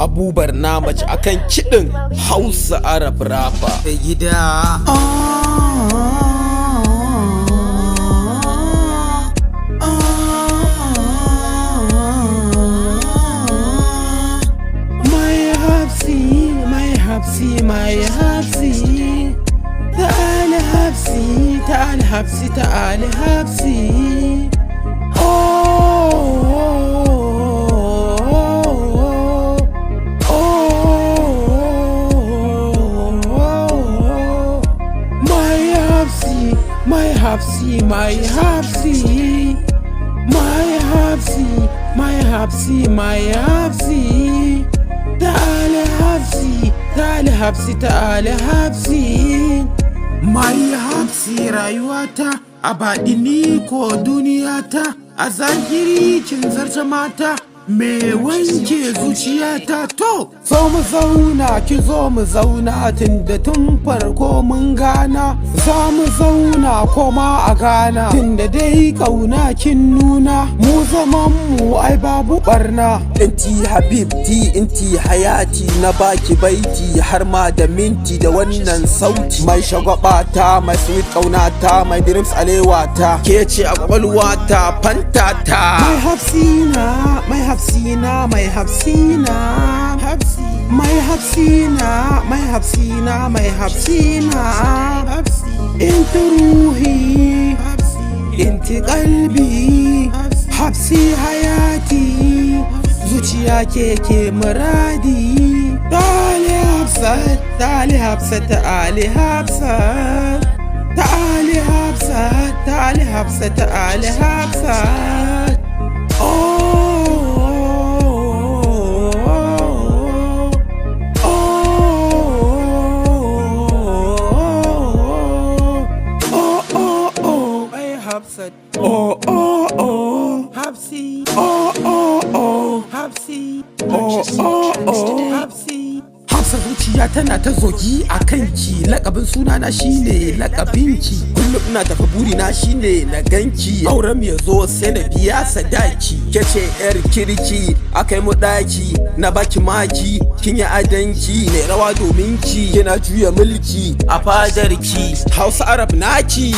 abubar na mace akan kiɗin Hausa Arab rapper gida. My Hapsi تعالي حبسي تعالي حبسي تعالي حبسي My Hapsi my Hapsi my Hapsi my Hapsi my Hapsi تعالي حبسي تعالي حبسي تعالي حبسي my Hapsi rayuwata a baɗini ko duniyata a zahiri kin zarta mata me wanke zuciyata to zo mu zauna ki zo mu zauna tunda tun farko mun gana za mu zauna koma a gana tunda dai kauna kin nuna mu zaman mu ai babu barna Inti habibti inti hayati na baki baiti har ma da minti da wannan sauti mai shagwabata mai sweet kaunata mai dreams alewata ke ce a kwakwalwata fantata my Hapsina my Hapsina my Hapsina my Hapsina my Hapsina my Hapsina انت روحي انت قلبي Hapsi حياتي zuciya ke muradi تعالي Hapsat تعالي Hapsat تعالي Hapsat تعالي Hapsat تعالي Hapsat تعالي Hapsat Hapsat Hapsi Hapsi Hapsi Hapsa zuciya tana ta zogi a kanki lakabin sunana shine lakabinki kullum ina tafi burina shine na ganki auren ya zo sai na biya sadaki kece yar kirki akai mu daki na baki maki kin yi adanki ne rawa domin ki kina juya mulki a fadarki Hausa Arab naki